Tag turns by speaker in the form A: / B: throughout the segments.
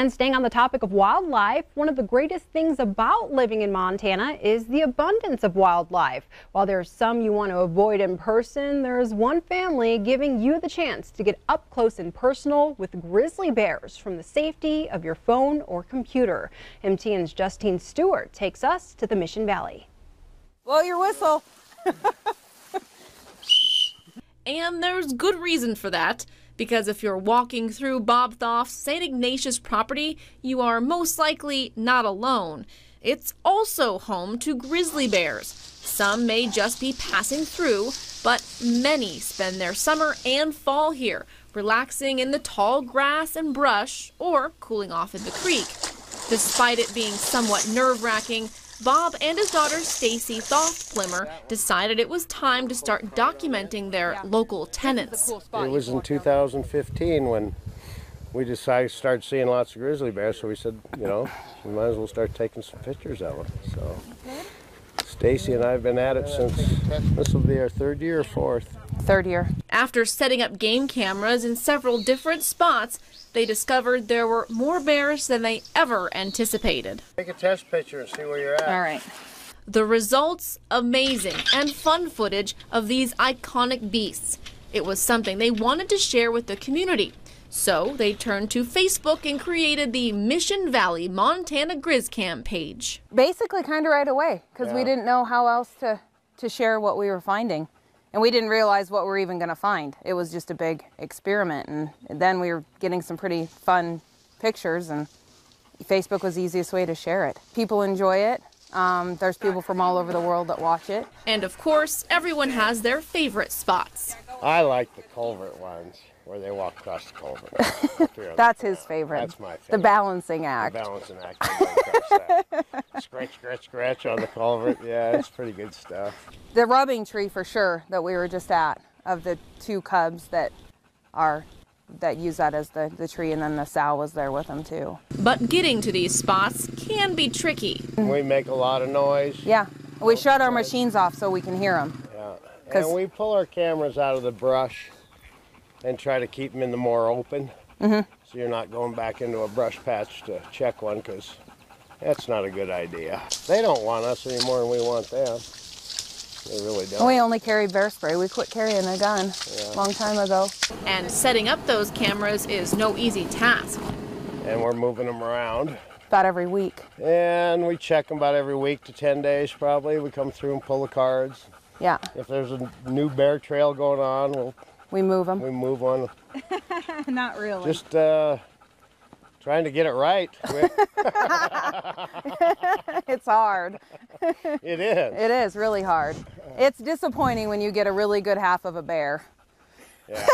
A: And staying on the topic of wildlife, one of the greatest things about living in Montana is the abundance of wildlife. While there's some you want to avoid in person, there's one family giving you the chance to get up close and personal with grizzly bears from the safety of your phone or computer. MTN's Justine Stewart takes us to the Mission Valley.
B: Blow your whistle.
C: And there's good reason for that, because if you're walking through Bob Throft's St. Ignatius property, you are most likely not alone. It's also home to grizzly bears. Some may just be passing through, but many spend their summer and fall here, relaxing in the tall grass and brush or cooling off in the creek. Despite it being somewhat nerve-wracking, Bob and his daughter Stacy Throft decided it was time to start documenting their local tenants.
D: It was in 2015 when we decided to start seeing lots of grizzly bears, so we said, you know, we might as well start taking some pictures of them. So Stacy and I have been at it since, this will be our third year or fourth.
B: Third year.
C: After setting up game cameras in several different spots, they discovered there were more bears than they ever anticipated.
D: Take a test picture and see where you're at.
B: All right.
C: The results, amazing, and fun footage of these iconic beasts. It was something they wanted to share with the community. So they turned to Facebook and created the Mission Valley Montana Grizz Cam page.
B: Basically kind of right away, because we didn't know how else to share what we were finding. And we didn't realize what we're even going to find. It was just a big experiment. And then we were getting some pretty fun pictures, and Facebook was the easiest way to share it. People enjoy it. There's people from all over the world that watch it.
C: And of course, everyone has their favorite spots.
D: I like the culvert ones, where they walk across the culvert.
B: That's his favorite.
D: That's my favorite.
B: The balancing act.
D: The balancing act. That. Scratch, scratch, scratch on the culvert. Yeah, it's pretty good stuff.
B: The rubbing tree for sure that we were just at, of the two cubs that use that as the tree, and then the sow was there with them too.
C: But getting to these spots can be tricky.
D: We make a lot of noise.
B: Yeah, we shut our machines off so we can hear them.
D: Yeah, and we pull our cameras out of the brush and try to keep them in the more open. So you're not going back into a brush patch to check one, because that's not a good idea. They don't want us any more than we want them. They really don't.
B: We only carry bear spray. We quit carrying a gun a long time ago.
C: And setting up those cameras is no easy task.
D: And we're moving them around.
B: About every week.
D: And we check them about every week to 10 days probably. We come through and pull the cards.
B: Yeah.
D: If there's a new bear trail going on,
B: we move them.
D: We move one.
B: Not really.
D: Just trying to get it right.
B: It's hard.
D: It is.
B: It is really hard. It's disappointing when you get a really good half of a bear.
D: Yeah,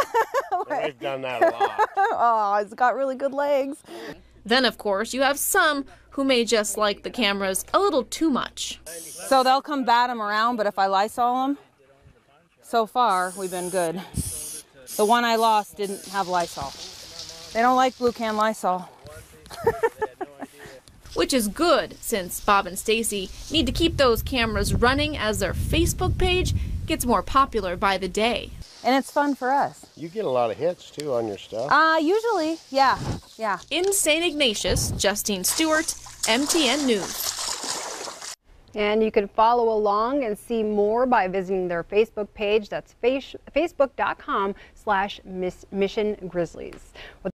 D: we've done that a lot.
B: Oh, it's got really good legs.
C: Then, of course, you have some who may just like the cameras a little too much.
B: So they'll come bat them around, but if I Lysol them, so far we've been good. The one I lost didn't have Lysol. They don't like blue can Lysol.
C: Which is good, since Bob and Stacy need to keep those cameras running as their Facebook page gets more popular by the day.
B: And it's fun for us.
D: You get a lot of hits too on your stuff.
B: Usually, yeah.
C: In St. Ignatius, Justine Stewart, MTN News.
A: And you can follow along and see more by visiting their Facebook page. That's facebook.com/Mission Grizzlies.